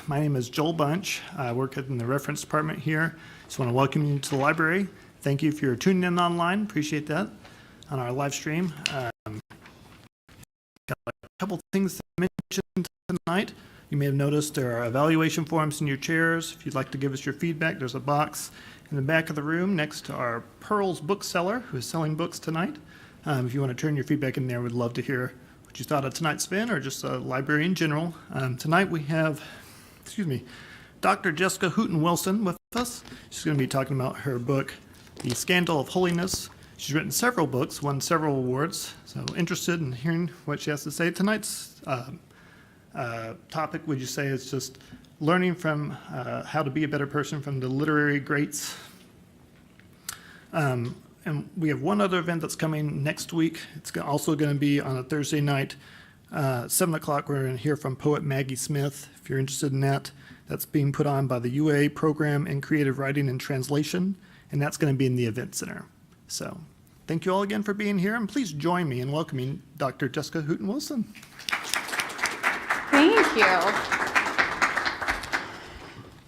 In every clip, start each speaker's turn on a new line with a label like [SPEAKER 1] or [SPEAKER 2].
[SPEAKER 1] My name is Joel Bunch. I work in the reference department here. Just want to welcome you to the library. Thank you for tuning in online. Appreciate that on our live stream. Got a couple things to mention tonight. You may have noticed there are evaluation forms in your chairs. If you'd like to give us your feedback, there's a box in the back of the room next to our Pearls bookseller who is selling books tonight. If you want to turn your feedback in there, we'd love to hear what you thought of tonight's spin or just a library in general. Tonight we have, Dr. Jessica Hooten Wilson with us. She's going to be talking about her book, The Scandal of Holiness. She's written several books, won several awards, so interested in hearing what she has to say. Tonight's topic, would you say, is just learning from how to be a better person from the literary greats. And we have one other event that's coming next week. It's also going to be on a Thursday night, 7 o'clock. We're going to hear from poet Maggie Smith, if you're interested in that. That's being put on by the UA Program in Creative Writing and Translation, and that's going to be in the Event Center. So thank you all again for being here, and please join me in welcoming Dr. Jessica Hooten Wilson.
[SPEAKER 2] Thank you.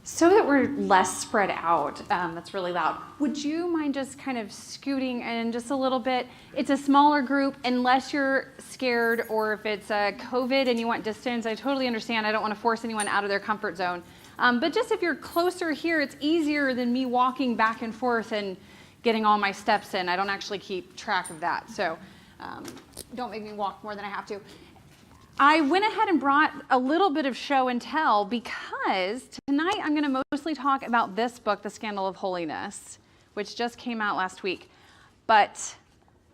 [SPEAKER 2] So that we're less spread out, that's really loud, would you mind just kind of scooting in just a little bit? It's a smaller group, unless you're scared or if it's COVID and you want distance. I totally understand. I don't want to force anyone out of their comfort zone. But just if you're closer here, it's easier than me walking back and forth and getting all my steps in. I don't actually keep track of that. So don't make me walk more than I have to. I went ahead and brought a little bit of show and tell because tonight I'm going to mostly talk about this book, The Scandal of Holiness, which just came out last week. But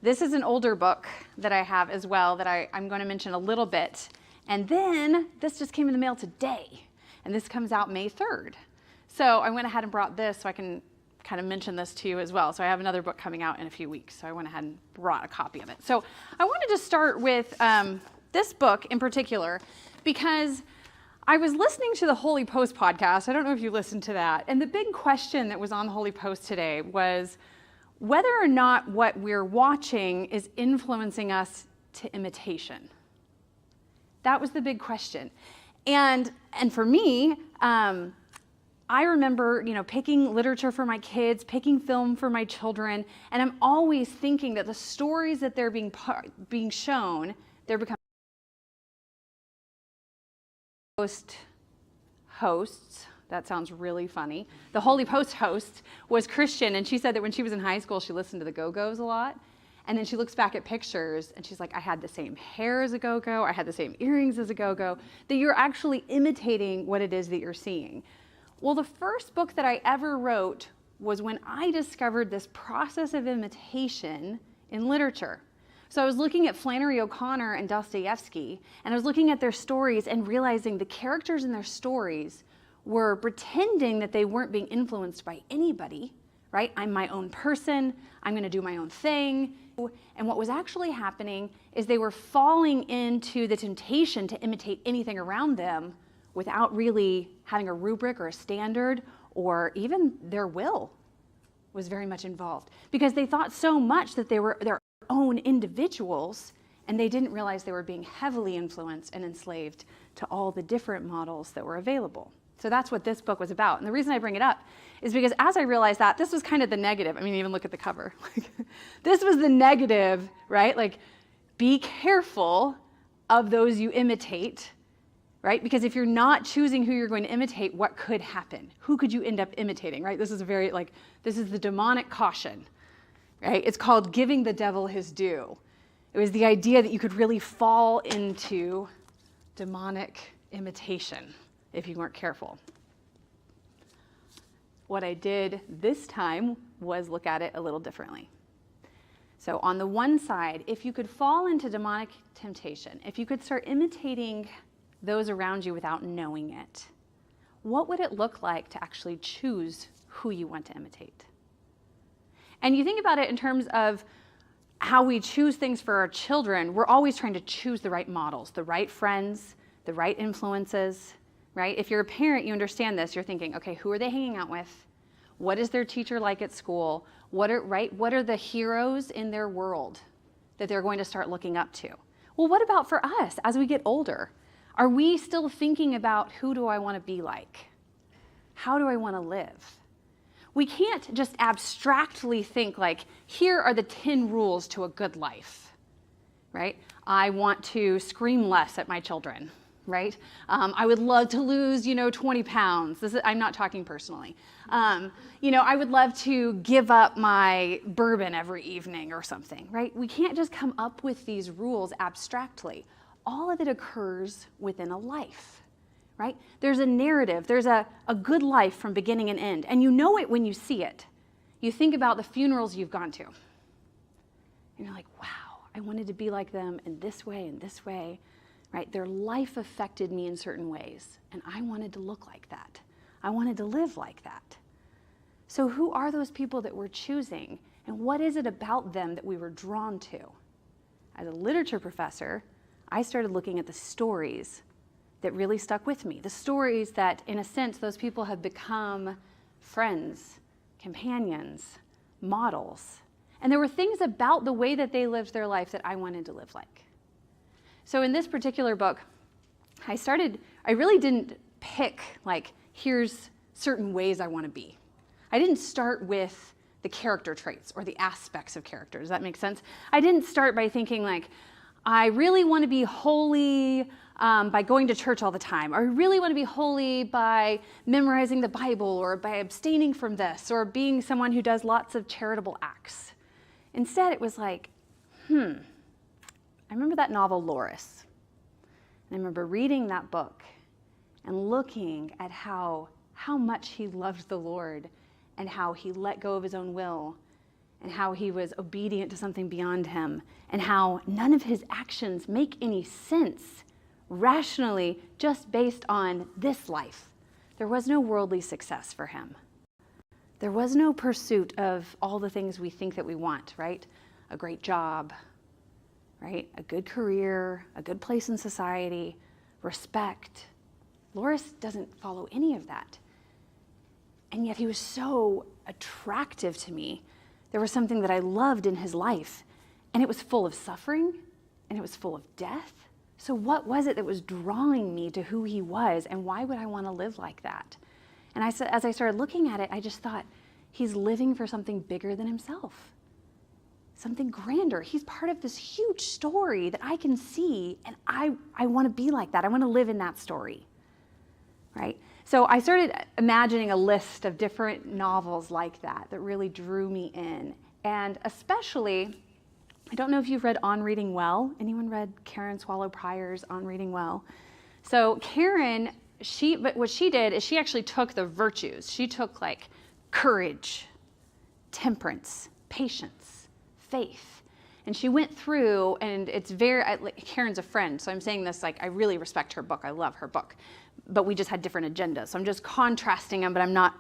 [SPEAKER 2] this is an older book that I have as well that I'm going to mention a little bit. And then this just came in the mail today, and this comes out May 3rd. So I went ahead and brought this so I can kind of mention this to you as well. So I have another book coming out in a few weeks, so I went ahead and brought a copy of it. So I wanted to start with this book in particular, because I was listening to the Holy Post podcast. I don't know if you listened to that. And the big question that was on the Holy Post today was whether or not what we're watching is influencing us to imitation. That was the big question. And for me, I remember, picking literature for my kids, picking film for my children, and I'm always thinking that the stories that they're being shown, they're becoming hosts. That sounds really funny. The Holy Post host was Christian, and she said that when she was in high school, she listened to the Go-Go's a lot. And then she looks back at pictures, and she's like, I had the same hair as a Go-Go. I had the same earrings as a Go-Go. That you're actually imitating what it is that you're seeing. Well, the first book that I ever wrote was when I discovered this process of imitation in literature. So I was looking at Flannery O'Connor and Dostoevsky, and I was looking at their stories and realizing the characters in their stories were pretending that they weren't being influenced by anybody, right? I'm my own person, I'm gonna do my own thing. And what was actually happening is they were falling into the temptation to imitate anything around them without really having a rubric or a standard, or even their will was very much involved. Because they thought so much that they were their own individuals, and they didn't realize they were being heavily influenced and enslaved to all the different models that were available. So that's what this book was about. And the reason I bring it up is because as I realized that, this was kind of the negative. I mean, even look at the cover. This was the negative, right? Like, be careful of those you imitate, right? Because if you're not choosing who you're going to imitate, what could happen? Who could you end up imitating, right? This is this is the demonic caution. Right? It's called giving the devil his due. It was the idea that you could really fall into demonic imitation if you weren't careful. What I did this time was look at it a little differently. So on the one side, if you could fall into demonic temptation, if you could start imitating those around you without knowing it, what would it look like to actually choose who you want to imitate? And you think about it in terms of how we choose things for our children. We're always trying to choose the right models, the right friends, the right influences, right? If you're a parent, you understand this. You're thinking, okay, who are they hanging out with? What is their teacher like at school? What are the heroes in their world that they're going to start looking up to? Well, what about for us as we get older? Are we still thinking about who do I want to be like? How do I want to live? We can't just abstractly think like, here are the 10 rules to a good life, right? I want to scream less at my children, right? I would love to lose, 20 pounds. I'm not talking personally. I would love to give up my bourbon every evening or something, right? We can't just come up with these rules abstractly. All of it occurs within a life, right? There's a narrative. There's a good life from beginning and end. And you know it when you see it. You think about the funerals you've gone to. And you're like, wow, I wanted to be like them in this way and this way, right? Their life affected me in certain ways. And I wanted to look like that. I wanted to live like that. So who are those people that we're choosing? And what is it about them that we were drawn to? As a literature professor, I started looking at the stories that really stuck with me. The stories that, in a sense, those people have become friends, companions, models. And there were things about the way that they lived their life that I wanted to live like. So in this particular book, I really didn't pick, like, here's certain ways I want to be. I didn't start with the character traits or the aspects of character. Does that make sense? I didn't start by thinking, like, I really want to be holy by going to church all the time. Or I really want to be holy by memorizing the Bible or by abstaining from this or being someone who does lots of charitable acts. Instead, it was like, I remember that novel, Loris. And I remember reading that book and looking at how much he loved the Lord and how he let go of his own will and how he was obedient to something beyond him and how none of his actions make any sense rationally just based on this life. There was no worldly success for him. There was no pursuit of all the things we think that we want, right? A great job, right? A good career, a good place in society, respect. Loris doesn't follow any of that. And yet he was so attractive to me. There was something that I loved in his life, and it was full of suffering, and it was full of death. So what was it that was drawing me to who he was, and why would I want to live like that? And as I started looking at it, I just thought, he's living for something bigger than himself, something grander. He's part of this huge story that I can see, and I want to be like that. I want to live in that story, right? So I started imagining a list of different novels like that really drew me in. And especially, I don't know if you've read On Reading Well. Anyone read Karen Swallow Prior's On Reading Well? So Karen, what she did is she actually took the virtues. She took like courage, temperance, patience, faith. And she went through, and it's Karen's a friend, so I'm saying this like I really respect her book. I love her book. But we just had different agendas. So I'm just contrasting them, but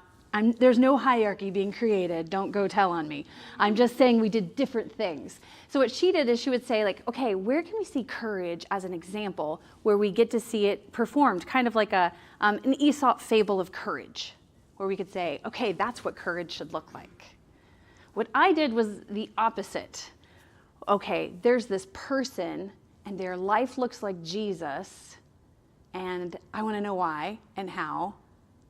[SPEAKER 2] there's no hierarchy being created. Don't go tell on me. I'm just saying we did different things. So what she did is she would say, like, okay, where can we see courage as an example where we get to see it performed, kind of like an Aesop fable of courage, where we could say, okay, that's what courage should look like. What I did was the opposite. Okay, there's this person, and their life looks like Jesus, and I want to know why and how,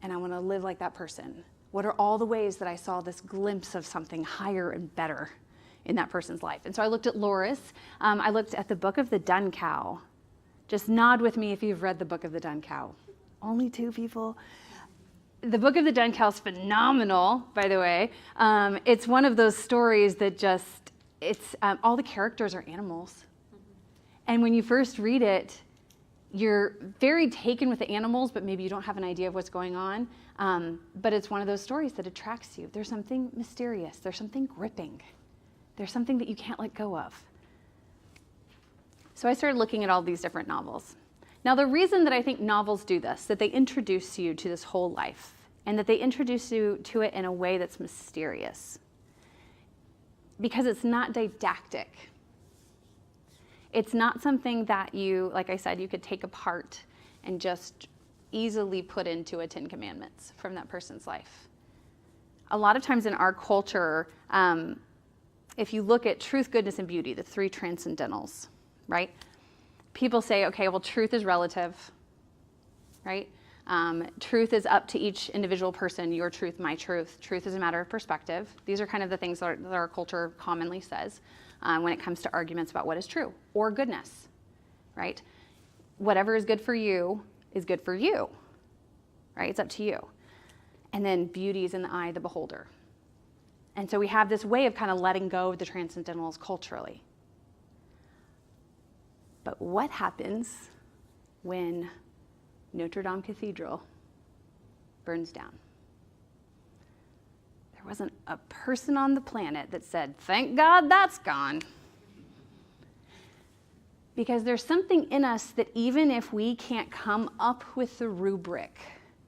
[SPEAKER 2] and I want to live like that person. What are all the ways that I saw this glimpse of something higher and better in that person's life? And so I looked at Loris. I looked at the Book of the Dun Cow. Just nod with me if you've read the Book of the Dun Cow. Only 2 people. The Book of the Dun Cow is phenomenal, by the way. It's one of those stories that all the characters are animals. And when you first read it, you're very taken with the animals, but maybe you don't have an idea of what's going on. But it's one of those stories that attracts you. There's something mysterious. There's something gripping. There's something that you can't let go of. So I started looking at all these different novels. Now, the reason that I think novels do this, that they introduce you to this whole life, and that they introduce you to it in a way that's mysterious, because it's not didactic. It's not something that you, like I said, you could take apart and just easily put into a 10 Commandments from that person's life. A lot of times in our culture, if you look at truth, goodness, and beauty, the 3 transcendentals, right? People say, okay, well, truth is relative, right? Truth is up to each individual person, your truth, my truth. Truth is a matter of perspective. These are kind of the things that our culture commonly says when it comes to arguments about what is true or goodness, right? Whatever is good for you is good for you, right? It's up to you. And then beauty is in the eye of the beholder. And so we have this way of kind of letting go of the transcendentals culturally. But what happens when Notre Dame Cathedral burns down? There wasn't a person on the planet that said, thank God that's gone. Because there's something in us that even if we can't come up with the rubric,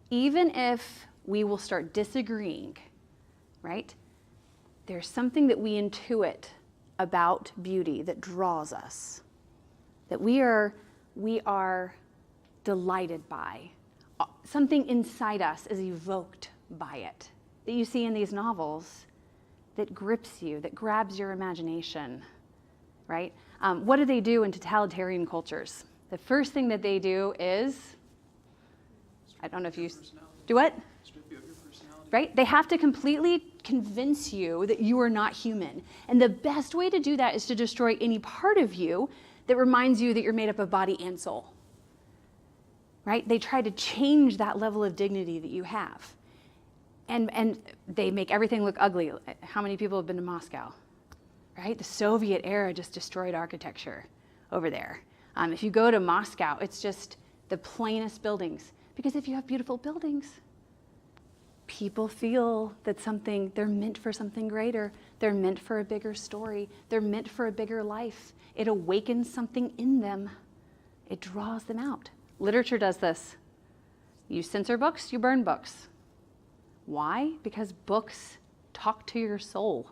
[SPEAKER 2] even if we will start disagreeing, right? There's something that we intuit about beauty that draws us, that we are delighted by. Something inside us is evoked by it, that you see in these novels that grips you, that grabs your imagination, right? What do they do in totalitarian cultures? The first thing that they do is, I don't know if you do what?
[SPEAKER 3] Strip you of your personality.
[SPEAKER 2] Right? They have to completely convince you that you are not human. And the best way to do that is to destroy any part of you that reminds you that you're made up of body and soul. Right? They try to change that level of dignity that you have. And they make everything look ugly. How many people have been to Moscow? Right? The Soviet era just destroyed architecture over there. If you go to Moscow, it's just the plainest buildings. Because if you have beautiful buildings, people feel that they're meant for something greater. They're meant for a bigger story. They're meant for a bigger life. It awakens something in them. It draws them out. Literature does this. You censor books, you burn books. Why? Because books talk to your soul.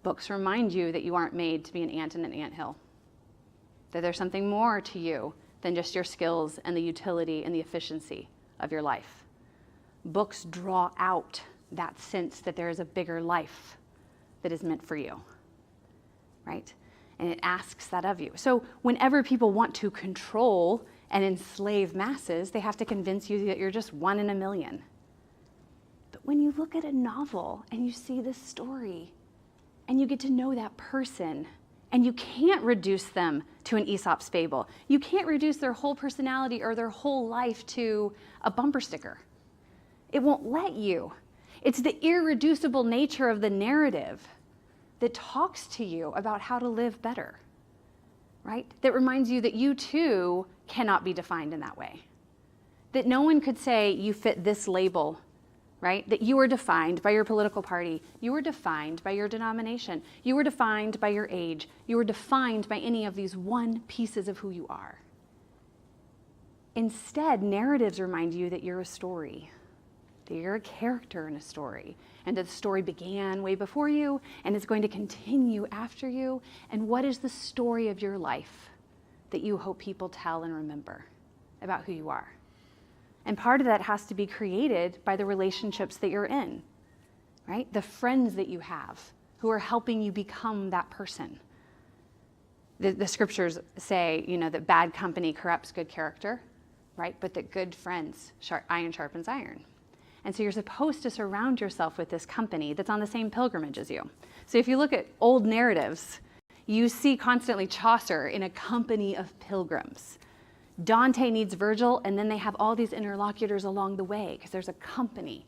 [SPEAKER 2] Books remind you that you aren't made to be an ant in an anthill, that there's something more to you than just your skills and the utility and the efficiency of your life. Books draw out that sense that there is a bigger life that is meant for you, right? And it asks that of you. So whenever people want to control and enslave masses, they have to convince you that you're just one in a million. But when you look at a novel and you see this story and you get to know that person, and you can't reduce them to an Aesop's fable. You can't reduce their whole personality or their whole life to a bumper sticker. It won't let you. It's the irreducible nature of the narrative that talks to you about how to live better, right? That reminds you that you too cannot be defined in that way. That no one could say you fit this label, right? That you are defined by your political party. You are defined by your denomination. You are defined by your age. You are defined by any of these one pieces of who you are. Instead, narratives remind you that you're a story, that you're a character in a story, and that the story began way before you and is going to continue after you. And what is the story of your life that you hope people tell and remember about who you are? And part of that has to be created by the relationships that you're in, right? The friends that you have who are helping you become that person. The scriptures say, that bad company corrupts good character, right? But that good friends, iron sharpens iron. And so you're supposed to surround yourself with this company that's on the same pilgrimage as you. So if you look at old narratives, you see constantly Chaucer in a company of pilgrims. Dante needs Virgil, and then they have all these interlocutors along the way because there's a company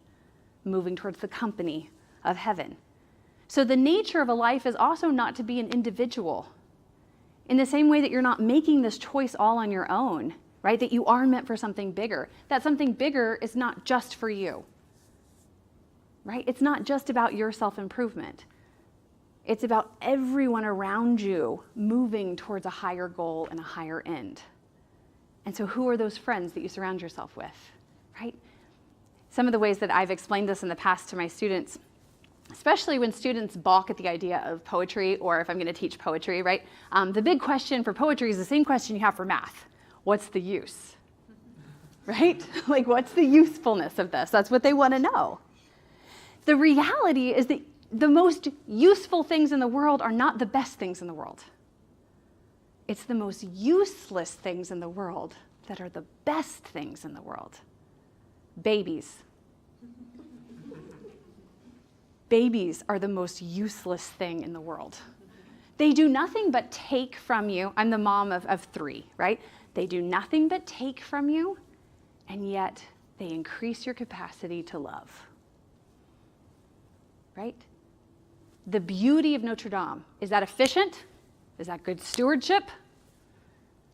[SPEAKER 2] moving towards the company of heaven. So the nature of a life is also not to be an individual. In the same way that you're not making this choice all on your own, right? That you are meant for something bigger. That something bigger is not just for you, right? It's not just about your self-improvement. It's about everyone around you moving towards a higher goal and a higher end. And so who are those friends that you surround yourself with, right? Some of the ways that I've explained this in the past to my students, especially when students balk at the idea of poetry, or if I'm going to teach poetry, right? The big question for poetry is the same question you have for math. What's the use, right? Like, what's the usefulness of this? That's what they want to know. The reality is that the most useful things in the world are not the best things in the world. It's the most useless things in the world that are the best things in the world. Babies. Babies are the most useless thing in the world. They do nothing but take from you. I'm the mom of 3, right? They do nothing but take from you, and yet they increase your capacity to love. Right? The beauty of Notre Dame, is that efficient? Is that good stewardship?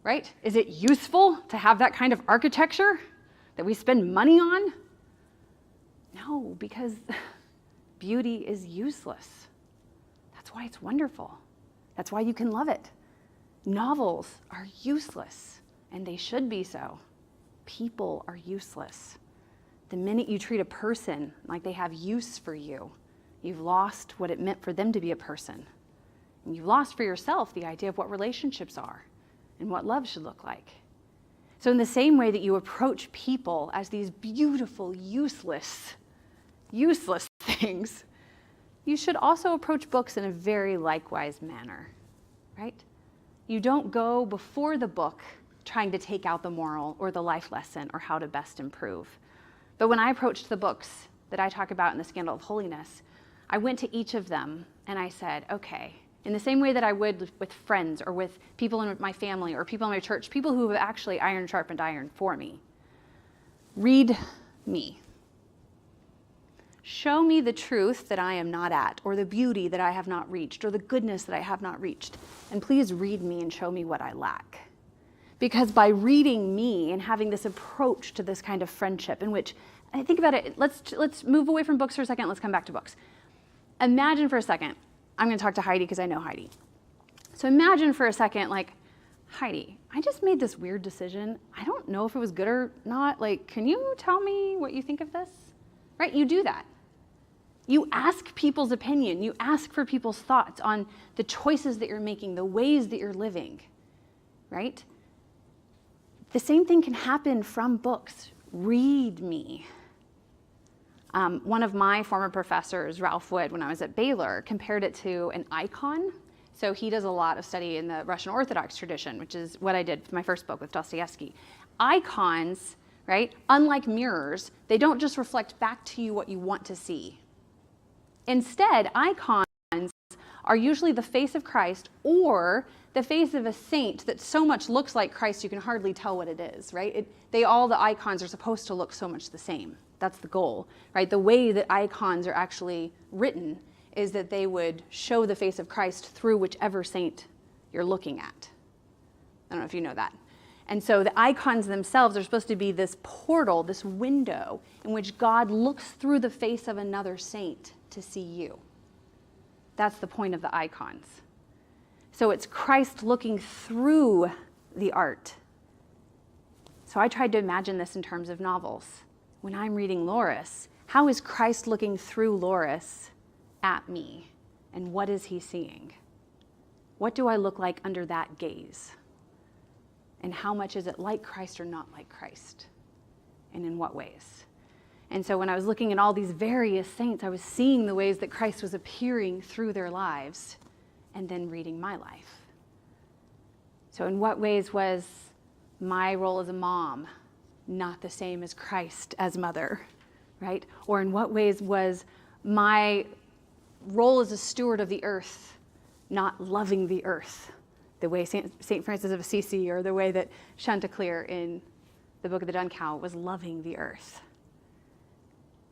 [SPEAKER 2] Right? Is it useful to have that kind of architecture that we spend money on? No, because beauty is useless. That's why it's wonderful. That's why you can love it. Novels are useless, and they should be so. People are useless. The minute you treat a person like they have use for you, you've lost what it meant for them to be a person. And you've lost for yourself the idea of what relationships are and what love should look like. So in the same way that you approach people as these beautiful, useless things, you should also approach books in a very likewise manner, right? You don't go before the book trying to take out the moral or the life lesson or how to best improve. But when I approached the books that I talk about in the Scandal of Holiness, I went to each of them and I said, okay, in the same way that I would with friends or with people in my family or people in my church, people who have actually iron sharpened iron for me, read me. Show me the truth that I am not at, or the beauty that I have not reached, or the goodness that I have not reached. And please read me and show me what I lack. Because by reading me and having this approach to this kind of friendship in which, I think about it, let's move away from books for a second, let's come back to books. Imagine for a second, I'm going to talk to Heidi because I know Heidi. So imagine for a second, like, Heidi, I just made this weird decision. I don't know if it was good or not. Like, can you tell me what you think of this? Right? You do that. You ask people's opinion. You ask for people's thoughts on the choices that you're making, the ways that you're living, right? The same thing can happen from books. Read me. One of my former professors, Ralph Wood, when I was at Baylor, compared it to an icon. So he does a lot of study in the Russian Orthodox tradition, which is what I did for my first book with Dostoevsky. Icons, right, unlike mirrors, they don't just reflect back to you what you want to see. Instead, icons are usually the face of Christ or the face of a saint that so much looks like Christ you can hardly tell what it is, right? The icons are supposed to look so much the same. That's the goal, right? The way that icons are actually written is that they would show the face of Christ through whichever saint you're looking at. I don't know if you know that. And so the icons themselves are supposed to be this portal, this window in which God looks through the face of another saint to see you. That's the point of the icons. So it's Christ looking through the art. So I tried to imagine this in terms of novels. When I'm reading Loris, how is Christ looking through Loris at me? And what is he seeing? What do I look like under that gaze? And how much is it like Christ or not like Christ? And in what ways? And so when I was looking at all these various saints, I was seeing the ways that Christ was appearing through their lives and then reading my life. So in what ways was my role as a mom not the same as Christ as mother, right? Or in what ways was my role as a steward of the earth not loving the earth the way St. Francis of Assisi or the way that Chanticleer in the Book of the Dun Cow was loving the earth?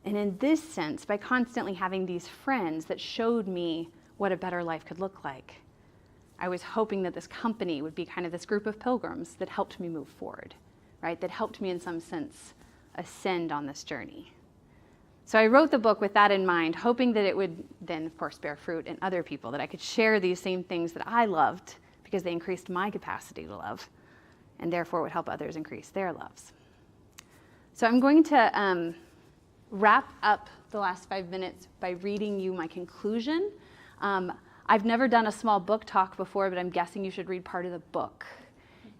[SPEAKER 2] And in this sense, by constantly having these friends that showed me what a better life could look like, I was hoping that this company would be kind of this group of pilgrims that helped me move forward, right? That helped me in some sense ascend on this journey. So I wrote the book with that in mind, hoping that it would then, of course, bear fruit in other people, that I could share these same things that I loved because they increased my capacity to love and therefore would help others increase their loves. So I'm going to wrap up the last 5 minutes by reading you my conclusion. I've never done a small book talk before, but I'm guessing you should read part of the book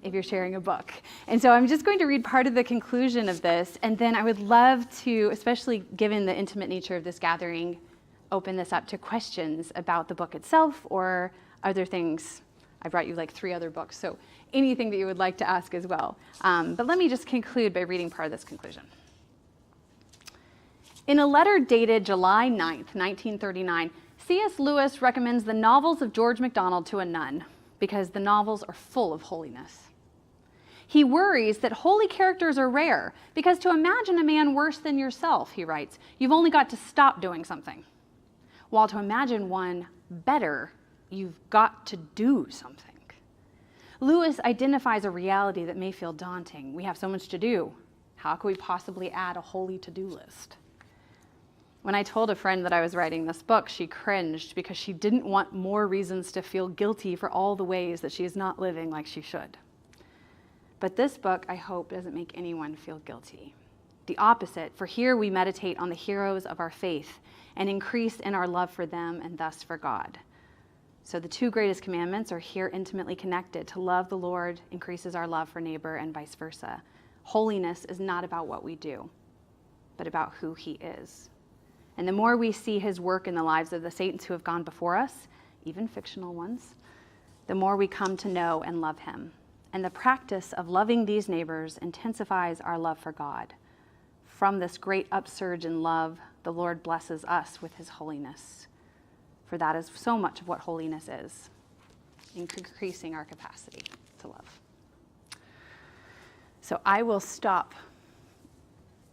[SPEAKER 2] if you're sharing a book. And so I'm just going to read part of the conclusion of this, and then I would love to, especially given the intimate nature of this gathering, open this up to questions about the book itself or other things I brought you like 3 other books, so anything that you would like to ask as well. But let me just conclude by reading part of this conclusion. In a letter dated July 9th, 1939, C.S. Lewis recommends the novels of George MacDonald to a nun because the novels are full of holiness. He worries that holy characters are rare because to imagine a man worse than yourself, he writes, you've only got to stop doing something. While to imagine one better, you've got to do something. Lewis identifies a reality that may feel daunting. We have so much to do. How could we possibly add a holy to-do list? When I told a friend that I was writing this book, she cringed because she didn't want more reasons to feel guilty for all the ways that she is not living like she should. But this book, I hope, doesn't make anyone feel guilty. The opposite, for here we meditate on the heroes of our faith and increase in our love for them and thus for God. So the 2 greatest commandments are here intimately connected. To love the Lord increases our love for neighbor and vice versa. Holiness is not about what we do, but about who he is. And the more we see his work in the lives of the saints who have gone before us, even fictional ones, the more we come to know and love him. And the practice of loving these neighbors intensifies our love for God. From this great upsurge in love, the Lord blesses us with his holiness. For that is so much of what holiness is, increasing our capacity to love. So I will stop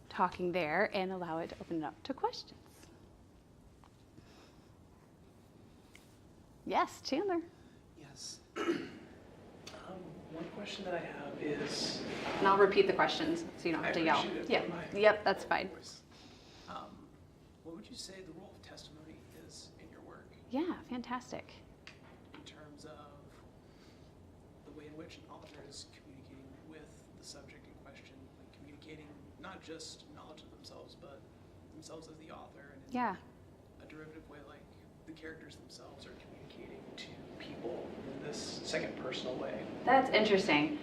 [SPEAKER 2] talking there and allow it to open it up to questions. Yes, Chandler.
[SPEAKER 3] Yes. One question that I have is...
[SPEAKER 2] And I'll repeat the questions so you don't have to yell.
[SPEAKER 3] appreciate it.
[SPEAKER 2] Yeah. Yep, that's fine.
[SPEAKER 3] What would you say the role of testimony is in your work
[SPEAKER 2] Yeah, fantastic.
[SPEAKER 3] in terms of the way in which an author is communicating with the subject in question, like communicating not just knowledge of themselves, but themselves as the author, and in
[SPEAKER 2] Yeah.
[SPEAKER 3] a derivative way, like the characters themselves are communicating to people in this second personal way?
[SPEAKER 2] That's interesting.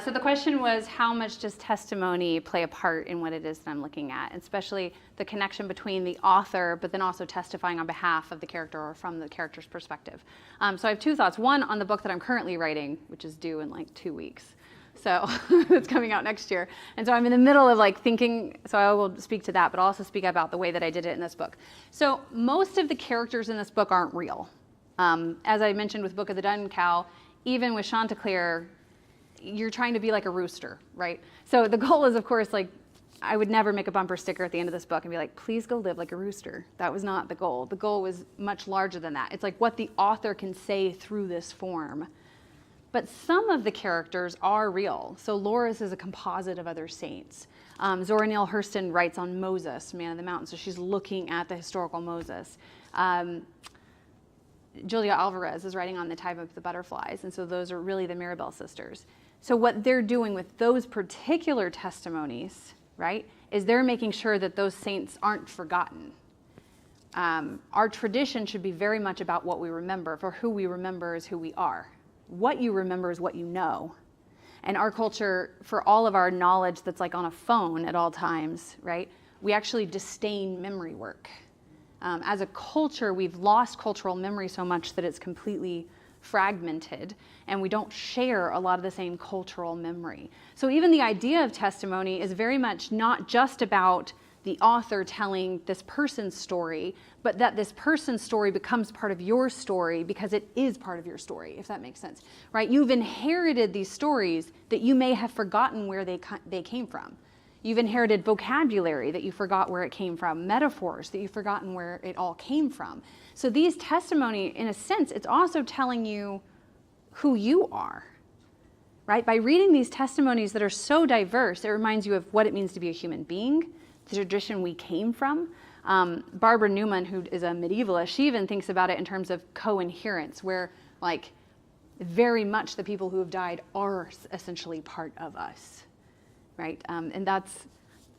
[SPEAKER 2] So the question was, how much does testimony play a part in what it is that I'm looking at, especially the connection between the author, but then also testifying on behalf of the character or from the character's perspective. So I have 2 thoughts. One, on the book that I'm currently writing, which is due in like 2 weeks. So it's coming out next year. And so I'm in the middle of like thinking, so I will speak to that, but I'll also speak about the way that I did it in this book. So most of the characters in this book aren't real. As I mentioned with Book of the Dun Cow, even with Chanticleer, you're trying to be like a rooster, right? So the goal is, of course, like, I would never make a bumper sticker at the end of this book and be like, please go live like a rooster. That was not the goal. The goal was much larger than that. It's like what the author can say through this form. But some of the characters are real. So Loris is a composite of other saints. Zora Neale Hurston writes on Moses, Man of the Mountain, so she's looking at the historical Moses. Julia Alvarez is writing on the Time of the Butterflies, and so those are really the Mirabelle sisters. So what they're doing with those particular testimonies, right, is they're making sure that those saints aren't forgotten. Our tradition should be very much about what we remember, for who we remember is who we are. What you remember is what you know. And our culture, for all of our knowledge that's like on a phone at all times, right, we actually disdain memory work. As a culture, we've lost cultural memory so much that it's completely fragmented, and we don't share a lot of the same cultural memory. So even the idea of testimony is very much not just about the author telling this person's story, but that this person's story becomes part of your story because it is part of your story, if that makes sense, right? You've inherited these stories that you may have forgotten where they came from. You've inherited vocabulary that you forgot where it came from, metaphors that you've forgotten where it all came from. So these testimony, in a sense, it's also telling you who you are, right? By reading these testimonies that are so diverse, it reminds you of what it means to be a human being, the tradition we came from. Barbara Newman, who is a medievalist, she even thinks about it in terms of co-inherence, where like very much the people who have died are essentially part of us. Right? And that's,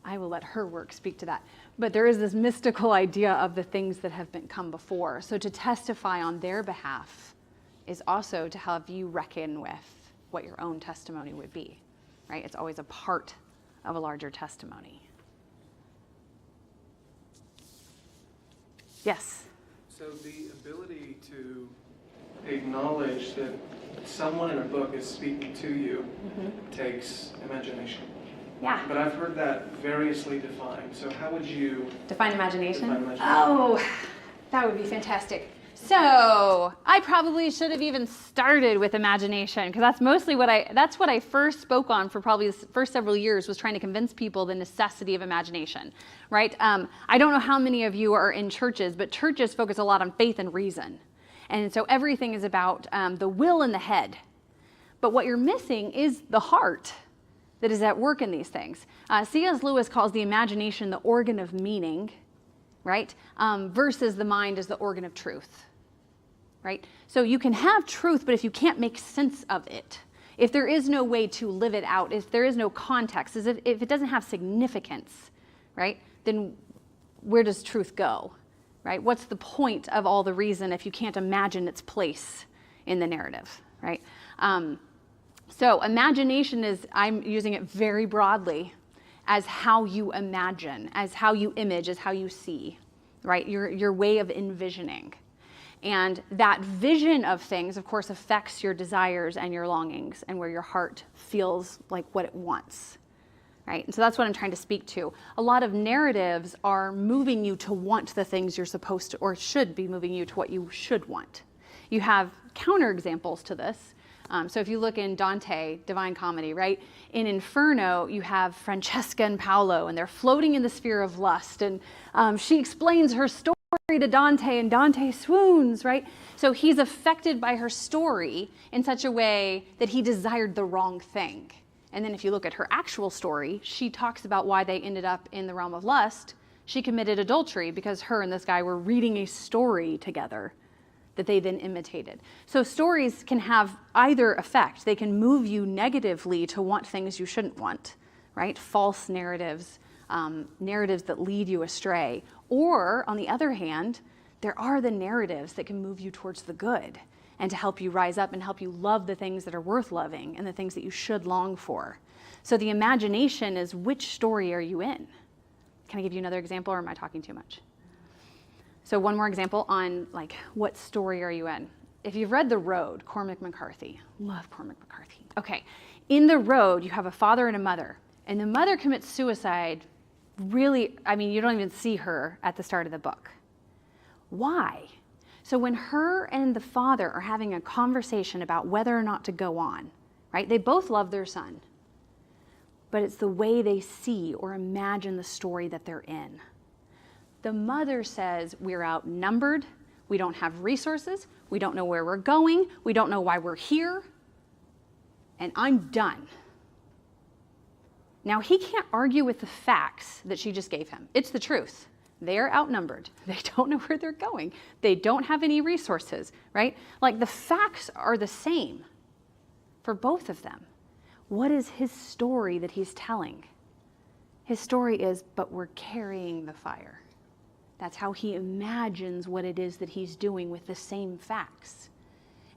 [SPEAKER 2] I will let her work speak to that. But there is this mystical idea of the things that have come before. So to testify on their behalf is also to have you reckon with what your own testimony would be. Right? It's always a part of a larger testimony. Yes?
[SPEAKER 4] So the ability to
[SPEAKER 3] acknowledge that someone in a book is speaking to you takes imagination.
[SPEAKER 2] Yeah.
[SPEAKER 3] But I've heard that variously defined. So how would you
[SPEAKER 2] Define imagination?
[SPEAKER 3] define imagination?
[SPEAKER 2] Oh, that would be fantastic. So I probably should have even started with imagination, because that's mostly what I first spoke on for probably the first several years, was trying to convince people the necessity of imagination, right? I don't know how many of you are in churches, but churches focus a lot on faith and reason. And so everything is about the will and the head. But what you're missing is the heart that is at work in these things. C.S. Lewis calls the imagination the organ of meaning, right? Versus the mind as the organ of truth, right? So you can have truth, but if you can't make sense of it, if there is no way to live it out, if there is no context, if it doesn't have significance, right, then where does truth go, right? What's the point of all the reason if you can't imagine its place in the narrative, right? So imagination is, I'm using it very broadly, as how you imagine, as how you image, as how you see, right? Your way of envisioning. And that vision of things, of course, affects your desires and your longings and where your heart feels like what it wants, right? And so that's what I'm trying to speak to. A lot of narratives are moving you to want the things you're supposed to, or should be moving you to what you should want. You have counterexamples to this. So if you look in Dante, Divine Comedy, right? In Inferno, you have Francesca and Paolo, and they're floating in the sphere of lust. And she explains her story to Dante, and Dante swoons, right? So he's affected by her story in such a way that he desired the wrong thing. And then if you look at her actual story, she talks about why they ended up in the realm of lust. She committed adultery because her and this guy were reading a story together that they then imitated. So stories can have either effect. They can move you negatively to want things you shouldn't want, right? False narratives, narratives that lead you astray. Or, on the other hand, there are the narratives that can move you towards the good and to help you rise up and help you love the things that are worth loving and the things that you should long for. So the imagination is, which story are you in? Can I give you another example, or am I talking too much? So one more example on, like, what story are you in? If you've read The Road, Cormac McCarthy, love Cormac McCarthy. Okay, in The Road, you have a father and a mother, and the mother commits suicide. Really, I mean, you don't even see her at the start of the book. Why? So when her and the father are having a conversation about whether or not to go on, right? They both love their son, but it's the way they see or imagine the story that they're in. The mother says, we're outnumbered, we don't have resources, we don't know where we're going, we don't know why we're here, and I'm done. Now, he can't argue with the facts that she just gave him. It's the truth. They're outnumbered. They don't know where they're going. They don't have any resources, right? Like, the facts are the same for both of them. What is his story that he's telling? His story is, but we're carrying the fire. That's how he imagines what it is that he's doing with the same facts.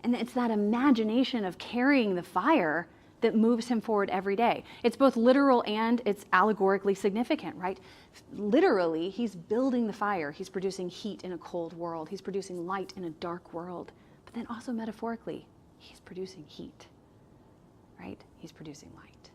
[SPEAKER 2] And it's that imagination of carrying the fire that moves him forward every day. It's both literal and it's allegorically significant, right? Literally, he's building the fire. He's producing heat in a cold world. He's producing light in a dark world. But then also metaphorically, he's producing heat, right? He's producing light.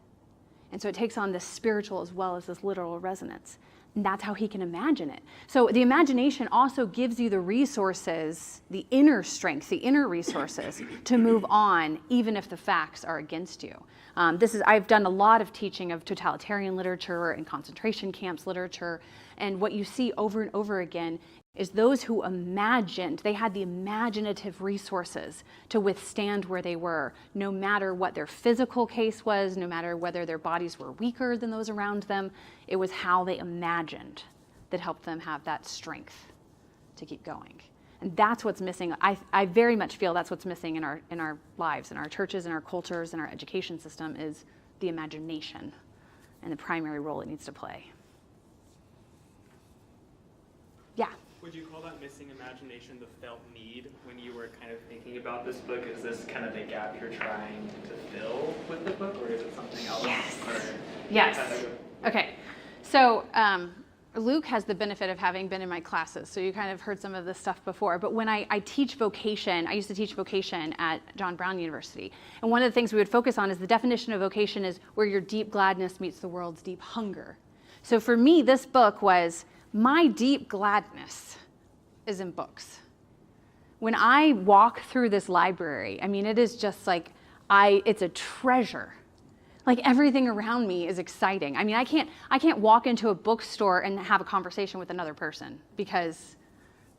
[SPEAKER 2] And so it takes on this spiritual as well as this literal resonance. And that's how he can imagine it. So the imagination also gives you the resources, the inner strength, the inner resources to move on, even if the facts are against you. I've done a lot of teaching of totalitarian literature and concentration camps literature. And what you see over and over again is those who imagined, they had the imaginative resources to withstand where they were, no matter what their physical case was, no matter whether their bodies were weaker than those around them. It was how they imagined that helped them have that strength to keep going. And that's what's missing. I very much feel that's what's missing in our lives, in our churches, in our cultures, in our education system, is the imagination and the primary role it needs to play. Yeah.
[SPEAKER 4] Would you call that missing imagination the felt need when you were kind of thinking about this book? Is this kind of the gap you're trying to fill with the book, or is it something else?
[SPEAKER 2] Yes.
[SPEAKER 4] Or
[SPEAKER 2] Yes.
[SPEAKER 4] kind of
[SPEAKER 2] Okay. So Luke has the benefit of having been in my classes, so you kind of heard some of this stuff before. But when I teach vocation, I used to teach vocation at John Brown University. And one of the things we would focus on is the definition of vocation is where your deep gladness meets the world's deep hunger. So for me, this book was my deep gladness is in books. When I walk through this library, I mean, it is just like, it's a treasure. Like everything around me is exciting. I mean, I can't walk into a bookstore and have a conversation with another person because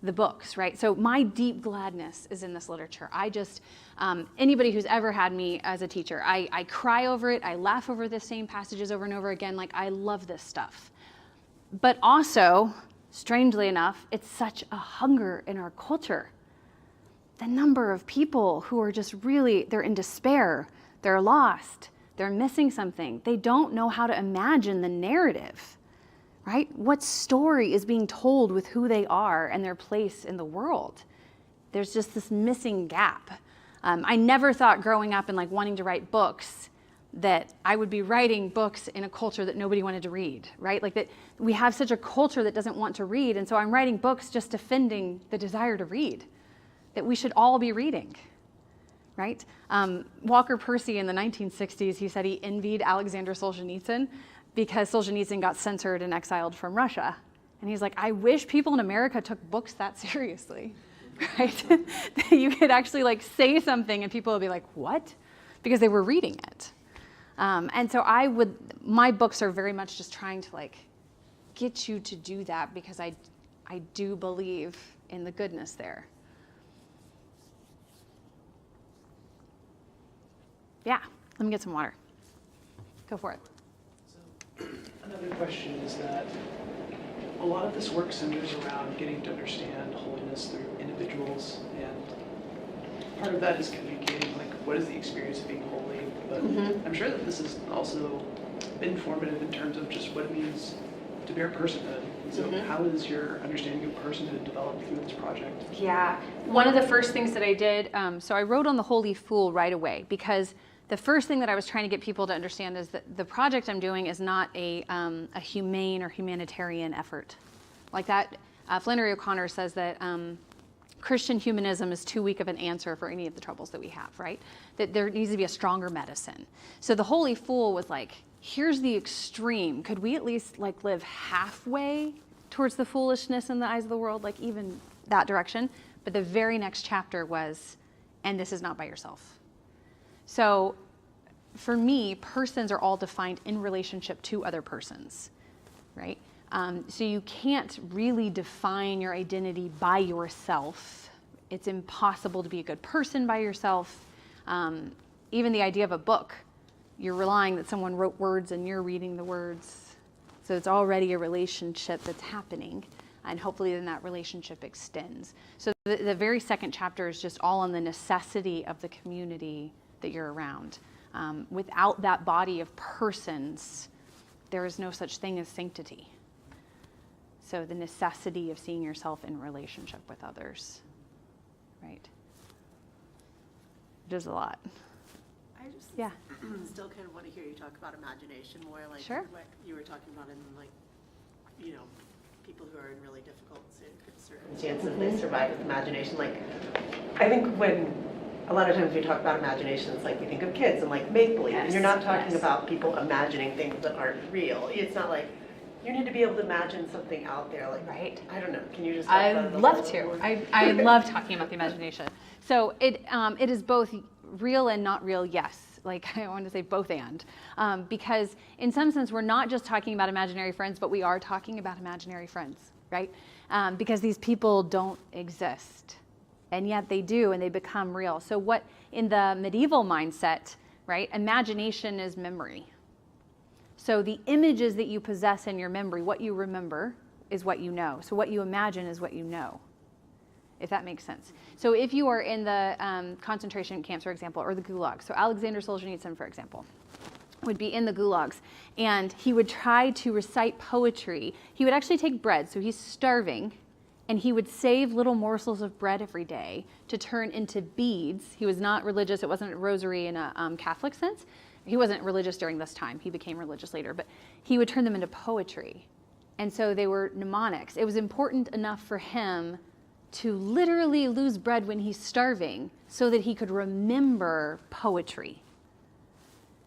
[SPEAKER 2] the books, right? So my deep gladness is in this literature. I just, anybody who's ever had me as a teacher, I cry over it. I laugh over the same passages over and over again. Like I love this stuff. But also, strangely enough, it's such a hunger in our culture. The number of people who are just really, they're in despair, they're lost, they're missing something. They don't know how to imagine the narrative, right? What story is being told with who they are and their place in the world? There's just this missing gap. I never thought growing up and like wanting to write books that I would be writing books in a culture that nobody wanted to read, right? Like that we have such a culture that doesn't want to read, and so I'm writing books just defending the desire to read, that we should all be reading. Right? Walker Percy in the 1960s, he said he envied Alexander Solzhenitsyn because Solzhenitsyn got censored and exiled from Russia. And he's like, I wish people in America took books that seriously, right? That you could actually like say something and people would be like, what? Because they were reading it. And so my books are very much just trying to like get you to do that because I do believe in the goodness there. Yeah, let me get some water. Go for it.
[SPEAKER 3] So another question is that a lot of this work centers around getting to understand holiness through individuals, and part of that is communicating like what is the experience of being holy, but I'm sure that this has also been formative in terms of just what it means to bear personhood. So how is your understanding of personhood developed through this project?
[SPEAKER 2] Yeah, one of the first things that I did, so I wrote on the Holy Fool right away because the first thing that I was trying to get people to understand is that the project I'm doing is not a humane or humanitarian effort. Like that, Flannery O'Connor says that Christian humanism is too weak of an answer for any of the troubles that we have, right? That there needs to be a stronger medicine. So the Holy Fool was like, here's the extreme. Could we at least like live halfway towards the foolishness in the eyes of the world, like even that direction? But the very next chapter was, and this is not by yourself. So for me, persons are all defined in relationship to other persons, right? So you can't really define your identity by yourself. It's impossible to be a good person by yourself. Even the idea of a book, you're relying that someone wrote words and you're reading the words. So it's already a relationship that's happening, and hopefully then that relationship extends. So the very second chapter is just all on the necessity of the community that you're around. Without that body of persons, there is no such thing as sanctity. So the necessity of seeing yourself in relationship with others, right? There's a lot.
[SPEAKER 5] I just
[SPEAKER 2] Yeah.
[SPEAKER 5] still kind of want to hear you talk about imagination more, like
[SPEAKER 2] Sure.
[SPEAKER 5] what you were talking about in like, you know, people who are in really difficult circumstances, they survive with imagination. Like, I think when a lot of times we talk about imagination, it's like we think of kids and like make-believe, and you're not talking about people imagining things that aren't real. It's not like you need to be able to imagine something out there. Like,
[SPEAKER 2] Right.
[SPEAKER 5] I don't know. Can you just talk about it
[SPEAKER 2] I'd
[SPEAKER 5] a
[SPEAKER 2] love
[SPEAKER 5] little
[SPEAKER 2] to.
[SPEAKER 5] more?
[SPEAKER 2] I love talking about the imagination. So it is both real and not real, yes. Like I want to say both and. Because in some sense, we're not just talking about imaginary friends, but we are talking about imaginary friends, right? Because these people don't exist. And yet they do, and they become real. So what in the medieval mindset, right, imagination is memory. So the images that you possess in your memory, what you remember is what you know. So what you imagine is what you know, if that makes sense. So if you are in the concentration camps, for example, or the gulags, so Alexander Solzhenitsyn, for example, would be in the gulags, and he would try to recite poetry. He would actually take bread, so he's starving, and he would save little morsels of bread every day to turn into beads. He was not religious. It wasn't a rosary in a Catholic sense. He wasn't religious during this time. He became religious later. But he would turn them into poetry. And so they were mnemonics. It was important enough for him to literally lose bread when he's starving so that he could remember poetry.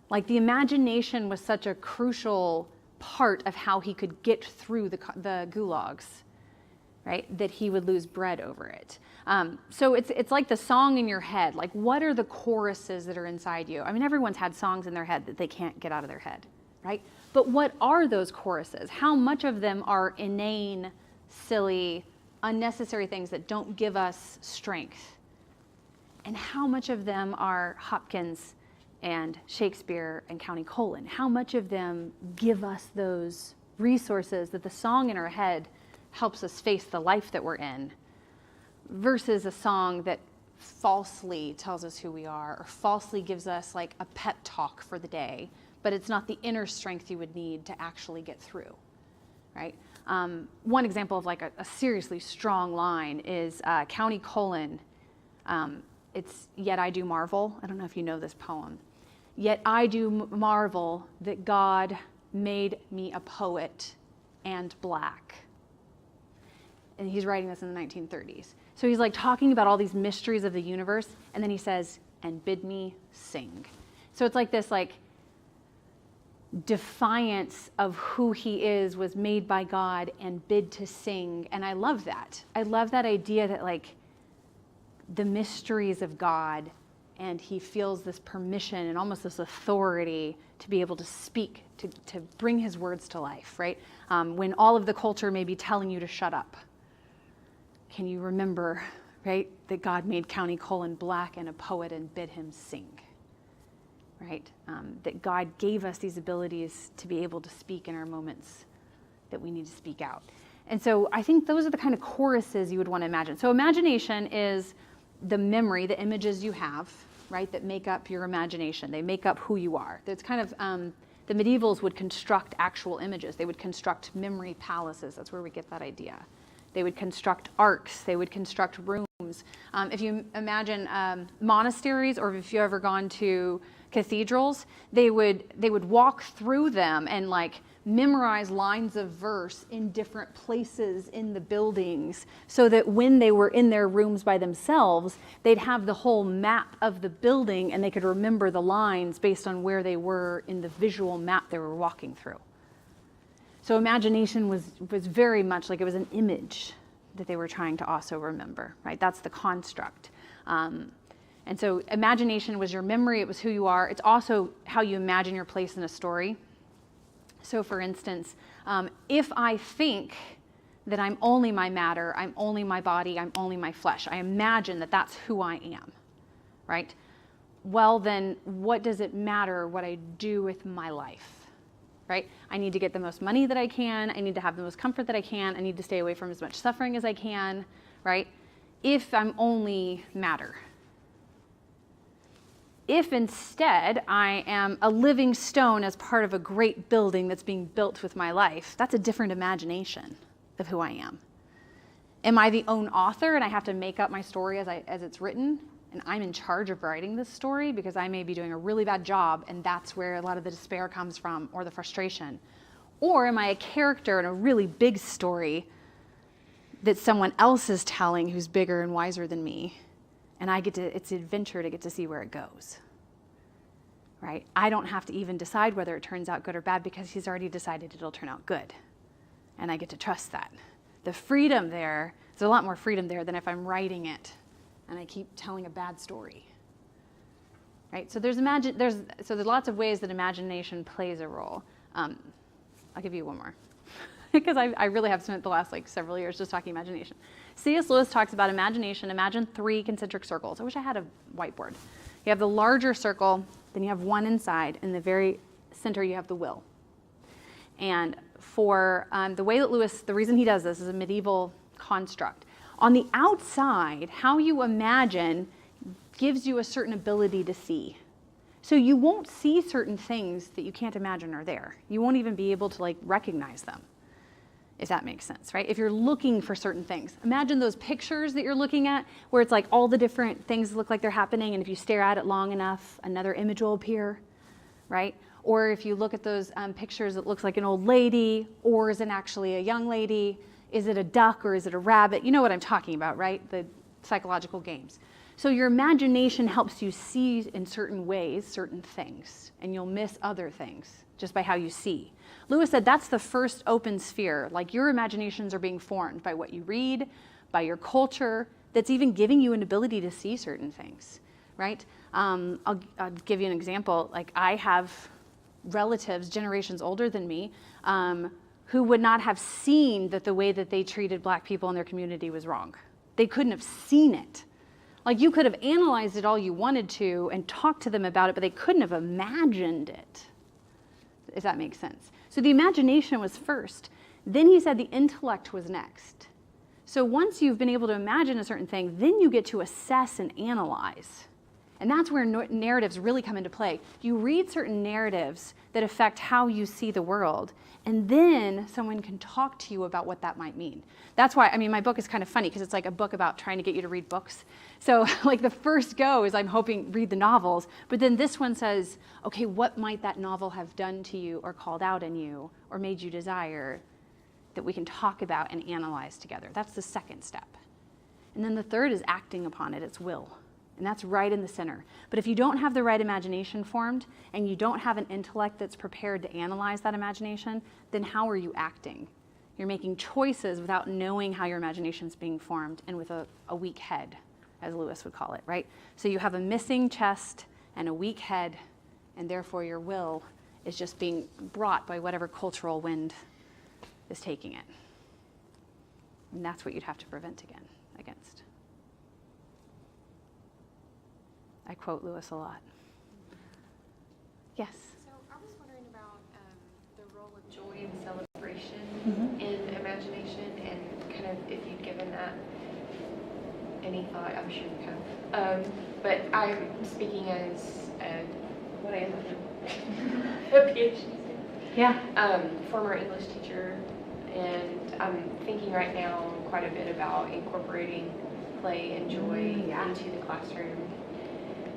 [SPEAKER 2] Like the imagination was such a crucial part of how he could get through the gulags, right? That he would lose bread over it. So it's like the song in your head. Like, what are the choruses that are inside you? I mean, everyone's had songs in their head that they can't get out of their head, right? But what are those choruses? How much of them are inane, silly, unnecessary things that don't give us strength? And how much of them are Hopkins and Shakespeare and County Colon? How much of them give us those resources that the song in our head helps us face the life that we're in, versus a song that falsely tells us who we are or falsely gives us like a pep talk for the day, but it's not the inner strength you would need to actually get through, right? One example of like a seriously strong line is County Colon. It's "Yet I do marvel." I don't know if you know this poem. "Yet I do marvel that God made me a poet and black." And he's writing this in the 1930s. So he's like talking about all these mysteries of the universe, and then he says, "and bid me sing." So it's like this like defiance of who he is, was made by God and bid to sing. And I love that. I love that idea that like the mysteries of God, and he feels this permission and almost this authority to be able to speak, to bring his words to life, right? When all of the culture may be telling you to shut up. Can you remember, right, that God made County Colon black and a poet and bid him sing, right? That God gave us these abilities to be able to speak in our moments that we need to speak out. And so I think those are the kind of choruses you would want to imagine. So imagination is the memory, the images you have, right, that make up your imagination. They make up who you are. It's kind of, the medievals would construct actual images. They would construct memory palaces. That's where we get that idea. They would construct arcs. They would construct rooms. If you imagine monasteries, or if you've ever gone to cathedrals, they would walk through them and like memorize lines of verse in different places in the buildings, so that when they were in their rooms by themselves, they'd have the whole map of the building and they could remember the lines based on where they were in the visual map they were walking through. So imagination was very much like it was an image that they were trying to also remember, right? That's the construct. And so imagination was your memory, it was who you are. It's also how you imagine your place in a story. So for instance, if I think that I'm only my matter, I'm only my body, I'm only my flesh, I imagine that that's who I am, right? Well, then what does it matter what I do with my life, right? I need to get the most money that I can. I need to have the most comfort that I can. I need to stay away from as much suffering as I can, right? If I'm only matter. If instead I am a living stone as part of a great building that's being built with my life, that's a different imagination of who I am. Am I the own author and I have to make up my story as it's written, and I'm in charge of writing this story because I may be doing a really bad job, and that's where a lot of the despair comes from, or the frustration? Or am I a character in a really big story that someone else is telling who's bigger and wiser than me, and it's an adventure to get to see where it goes, right? I don't have to even decide whether it turns out good or bad because he's already decided it'll turn out good, and I get to trust that. The freedom there's a lot more freedom there than if I'm writing it and I keep telling a bad story, right? So there's lots of ways that imagination plays a role. I'll give you one more because I really have spent the last several years just talking imagination. C.S. Lewis talks about imagination. Imagine 3 concentric circles. I wish I had a whiteboard. You have the larger circle, then you have one inside, and in the very center you have the will. And for the way that the reason he does this is a medieval construct. On the outside, how you imagine gives you a certain ability to see. So you won't see certain things that you can't imagine are there. You won't even be able to recognize them, if that makes sense, right? If you're looking for certain things. Imagine those pictures that you're looking at where it's all the different things look like they're happening, and if you stare at it long enough, another image will appear, right? Or if you look at those pictures, it looks like an old lady, or is it actually a young lady? Is it a duck or is it a rabbit? You know what I'm talking about, right? The psychological games. So your imagination helps you see in certain ways certain things, and you'll miss other things just by how you see. Lewis said that's the first open sphere. Like your imaginations are being formed by what you read, by your culture, that's even giving you an ability to see certain things, right? I'll give you an example. Like I have relatives generations older than me who would not have seen that the way that they treated black people in their community was wrong. They couldn't have seen it. Like you could have analyzed it all you wanted to and talked to them about it, but they couldn't have imagined it, if that makes sense. So the imagination was first. Then he said the intellect was next. So once you've been able to imagine a certain thing, then you get to assess and analyze. And that's where narratives really come into play. You read certain narratives that affect how you see the world, and then someone can talk to you about what that might mean. That's why, I mean, my book is kind of funny because it's like a book about trying to get you to read books. So like the first go is I'm hoping read the novels, but then this one says, okay, what might that novel have done to you or called out in you or made you desire that we can talk about and analyze together? That's the second step. And then the third is acting upon it, it's will. And that's right in the center. But if you don't have the right imagination formed and you don't have an intellect that's prepared to analyze that imagination, then how are you acting? You're making choices without knowing how your imagination's being formed and with a weak head, as Lewis would call it, right? So you have a missing chest and a weak head, and therefore your will is just being brought by whatever cultural wind is taking it. And that's what you'd have to prevent against. I quote Lewis a lot. Yes?
[SPEAKER 6] So I was wondering about the role of joy and celebration in imagination, and kind of if you'd given that any thought. I'm sure you have. But I'm speaking as what I am, a PhD student.
[SPEAKER 2] Yeah.
[SPEAKER 6] Former English teacher, and I'm thinking right now quite a bit about incorporating play and joy into the classroom.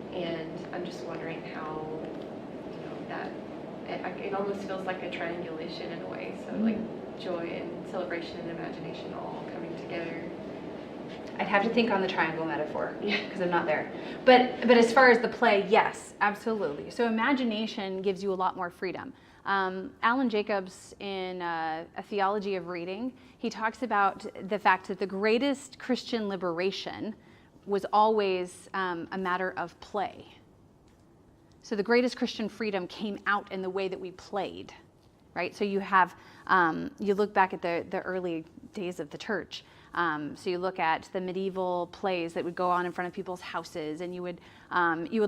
[SPEAKER 6] And I'm just wondering how, that it almost feels like a triangulation in a way. So like joy and celebration and imagination all coming together.
[SPEAKER 2] I'd have to think on the triangle metaphor because I'm not there. But as far as the play, yes, absolutely. So imagination gives you a lot more freedom. Alan Jacobs, in A Theology of Reading, he talks about the fact that the greatest Christian liberation was always a matter of play. So the greatest Christian freedom came out in the way that we played, right? So you have, you look back at the early days of the church. So you look at the medieval plays that would go on in front of people's houses, and you would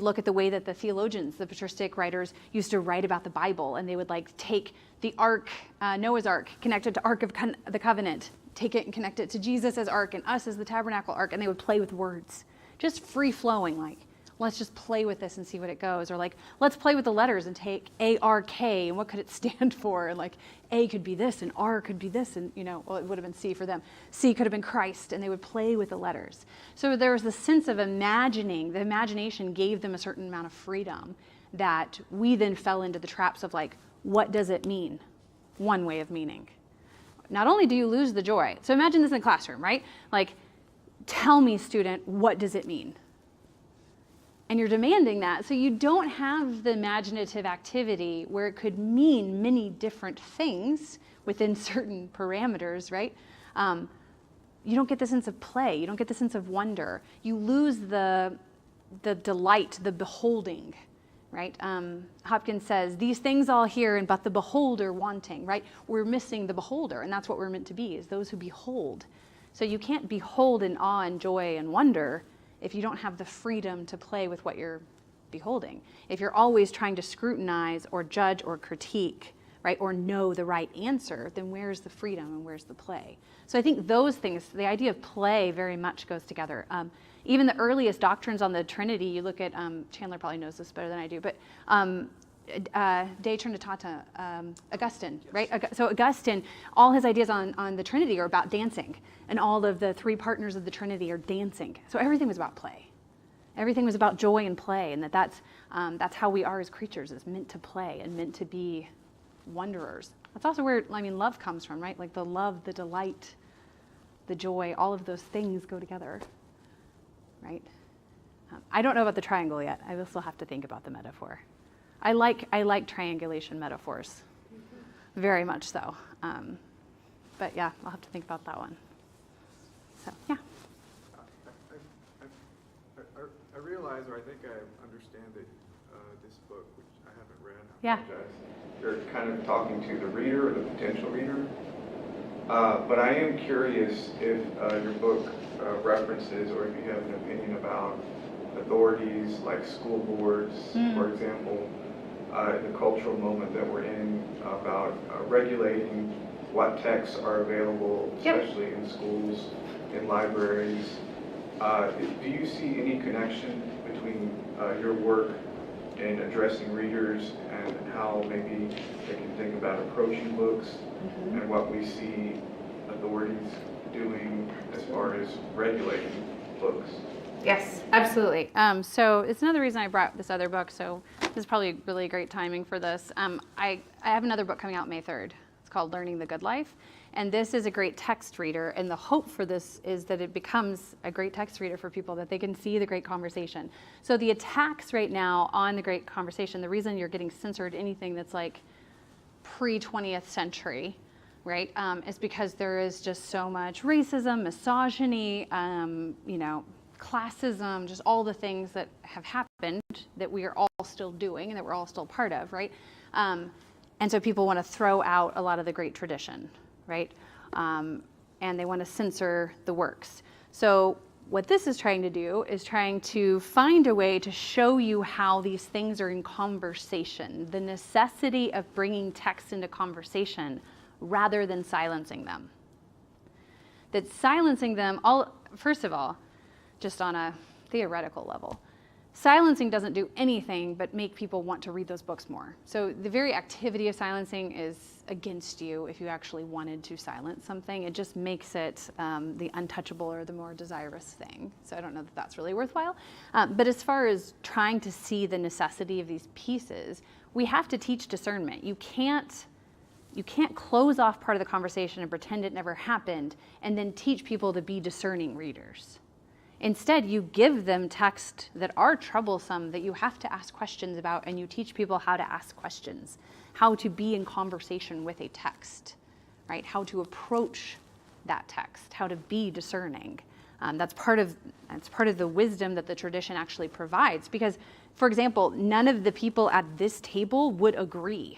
[SPEAKER 2] look at the way that the theologians, the patristic writers, used to write about the Bible, and they would like take the ark, Noah's ark, connect it to Ark of the Covenant, take it and connect it to Jesus as ark and us as the tabernacle ark, and they would play with words, just free flowing, like let's just play with this and see what it goes, or like let's play with the letters and take A-R-K and what could it stand for, and like A could be this and R could be this, and well, it would have been C for them. C could have been Christ, and they would play with the letters. So there was the sense of imagining. The imagination gave them a certain amount of freedom that we then fell into the traps of like, what does it mean? One way of meaning. Not only do you lose the joy, so imagine this in the classroom, right? Like, tell me, student, what does it mean? And you're demanding that, so you don't have the imaginative activity where it could mean many different things within certain parameters, right? You don't get the sense of play. You don't get the sense of wonder. You lose the delight, the beholding, right? Hopkins says, these things all here, and but the beholder wanting, right? We're missing the beholder, and that's what we're meant to be, is those who behold. So you can't behold in awe and joy and wonder if you don't have the freedom to play with what you're beholding. If you're always trying to scrutinize or judge or critique, right, or know the right answer, then where's the freedom and where's the play? So I think those things, the idea of play very much goes together. Even the earliest doctrines on the Trinity, you look at, Chandler probably knows this better than I do, but De Trinitate, Augustine, right? So Augustine, all his ideas on the Trinity are about dancing, and all of the three partners of the Trinity are dancing. So everything was about play. Everything was about joy and play, and that's how we are as creatures, is meant to play and meant to be wanderers. That's also where, love comes from, right? Like the love, the delight, the joy, all of those things go together, right? I don't know about the triangle yet. I will still have to think about the metaphor. I like triangulation metaphors, very much so. But yeah, I'll have to think about that one. So, yeah.
[SPEAKER 7] I realize, or I think I understand that this book, which I haven't read,
[SPEAKER 2] Yeah.
[SPEAKER 7] apologize, you're kind of talking to the reader or the potential reader. But I am curious if your book references, or if you have an opinion about authorities like school boards, for example, the cultural moment that we're in about regulating what texts are available, especially in schools, in libraries. Do you see any connection between your work in addressing readers and how maybe they can think about approaching books and what we see authorities doing as far as regulating books?
[SPEAKER 2] Yes, absolutely. So it's another reason I brought this other book. So this is probably really great timing for this. I have another book coming out May 3rd. It's called Learning the Good Life. And this is a great text reader. And the hope for this is that it becomes a great text reader for people, that they can see the great conversation. So the attacks right now on the great conversation, the reason you're getting censored anything that's like pre-20th century, right, is because there is just so much racism, misogyny, classism, just all the things that have happened that we are all still doing and that we're all still part of, right? And so people want to throw out a lot of the great tradition, right? And they want to censor the works. So what this is trying to do is trying to find a way to show you how these things are in conversation, the necessity of bringing text into conversation rather than silencing them. That silencing them, first of all, just on a theoretical level, silencing doesn't do anything but make people want to read those books more. So the very activity of silencing is against you if you actually wanted to silence something. It just makes it the untouchable or the more desirous thing. So I don't know that that's really worthwhile. But as far as trying to see the necessity of these pieces, we have to teach discernment. You can't close off part of the conversation and pretend it never happened and then teach people to be discerning readers. Instead, you give them texts that are troublesome, that you have to ask questions about, and you teach people how to ask questions, how to be in conversation with a text, right? How to approach that text, how to be discerning. That's part of the wisdom that the tradition actually provides. Because, for example, none of the people at this table would agree.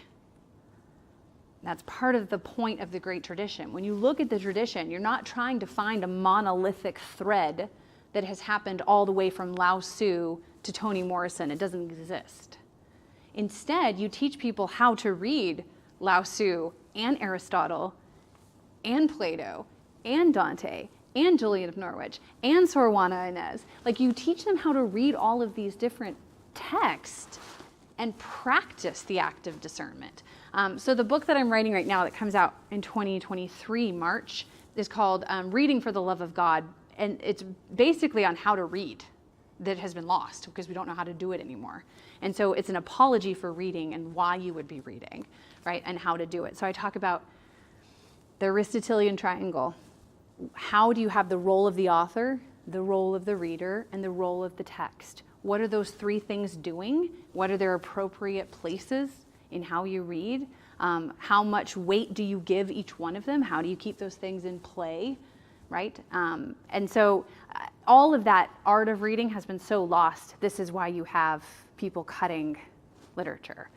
[SPEAKER 2] That's part of the point of the great tradition. When you look at the tradition, you're not trying to find a monolithic thread that has happened all the way from Lao Tzu to Toni Morrison. It doesn't exist. Instead, you teach people how to read Lao Tzu and Aristotle and Plato and Dante and Julian of Norwich and Sor Juana Inez. Like, you teach them how to read all of these different texts and practice the act of discernment. So the book that I'm writing right now that comes out in 2023, March, is called Reading for the Love of God. And it's basically on how to read that has been lost because we don't know how to do it anymore. And so it's an apology for reading and why you would be reading, right, and how to do it. So I talk about the Aristotelian triangle. How do you have the role of the author, the role of the reader, and the role of the text? What are those three things doing? What are their appropriate places in how you read? How much weight do you give each one of them? How do you keep those things in play? Right? And so all of that art of reading has been so lost. This is why you have people cutting literature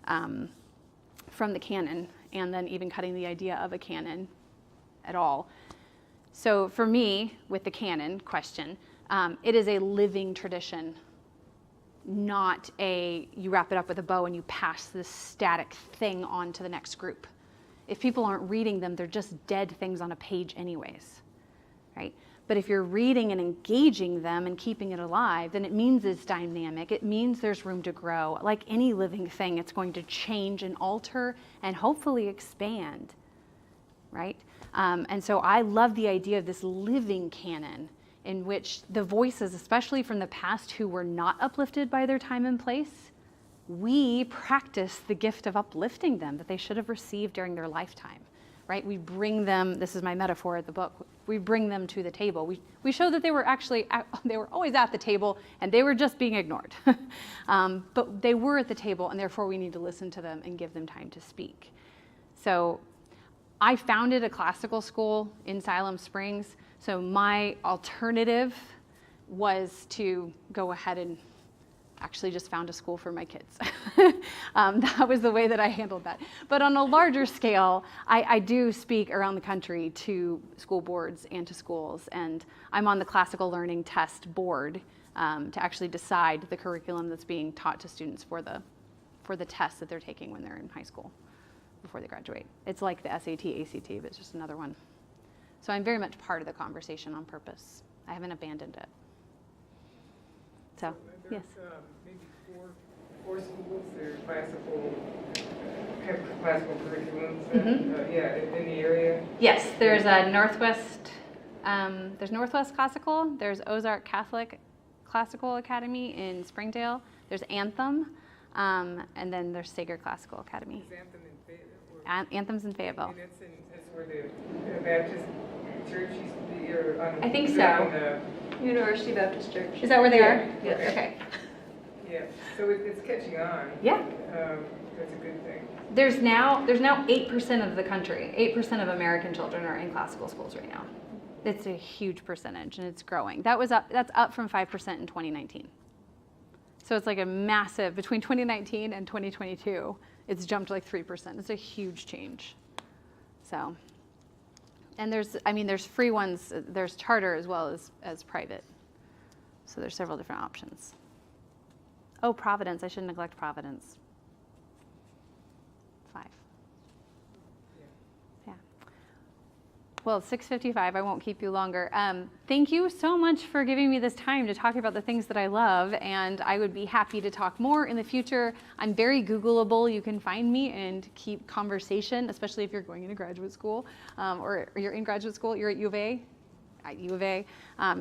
[SPEAKER 2] from the canon, and then even cutting the idea of a canon at all. So for me, with the canon question, it is a living tradition, not you wrap it up with a bow and you pass this static thing on to the next group. If people aren't reading them, they're just dead things on a page anyways. Right? But if you're reading and engaging them and keeping it alive, then it means it's dynamic. It means there's room to grow. Like any living thing, it's going to change and alter and hopefully expand, right? And so I love the idea of this living canon in which the voices, especially from the past who were not uplifted by their time and place, we practice the gift of uplifting them that they should have received during their lifetime, right? We bring them, this is my metaphor of the book, we bring them to the table. We show that they were actually, they were always at the table and they were just being ignored. But they were at the table, and therefore we need to listen to them and give them time to speak. So I founded a classical school in Siloam Springs. So my alternative was to go ahead and actually just found a school for my kids. That was the way that I handled that. But on a larger scale, I do speak around the country to school boards and to schools. And I'm on the classical learning test board to actually decide the curriculum that's being taught to students for the tests that they're taking when they're in high school before they graduate. It's like the SAT, ACT, but it's just another one. So I'm very much part of the conversation on purpose. I haven't abandoned it. So, yes.
[SPEAKER 8] Maybe four schools that are have classical curriculums. In the area.
[SPEAKER 2] Yes, there's Northwest. There's Northwest Classical. There's Ozark Catholic Classical Academy in Springdale. There's Anthem, and then there's Sager Classical Academy.
[SPEAKER 8] Is Anthem in Fayetteville?
[SPEAKER 2] Anthem's in Fayetteville.
[SPEAKER 8] And that's where the Baptist Church used to be. Or on,
[SPEAKER 2] I think so.
[SPEAKER 9] University Baptist Church.
[SPEAKER 2] Is that where they are?
[SPEAKER 8] Yes.
[SPEAKER 2] Okay.
[SPEAKER 8] Yeah, so it's catching on.
[SPEAKER 2] Yeah.
[SPEAKER 8] That's a good thing.
[SPEAKER 2] There's now 8% of the country, 8% of American children are in classical schools right now. It's a huge percentage, and it's growing. That's up from 5% in 2019. So it's like a massive, between 2019 and 2022, it's jumped like 3%. It's a huge change. So, and there's free ones, there's charter as well as private. So there's several different options. Oh, Providence, I shouldn't neglect Providence. 5. Yeah. Well, it's 6:55, I won't keep you longer. Thank you so much for giving me this time to talk about the things that I love, and I would be happy to talk more in the future. I'm very Googleable. You can find me and keep conversation, especially if you're going into graduate school, or you're in graduate school, you're at U of A. At U of A.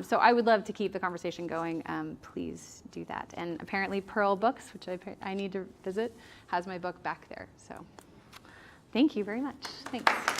[SPEAKER 2] So I would love to keep the conversation going. Please do that. And apparently Pearl Books, which I need to visit, has my book back there. So thank you very much. Thanks.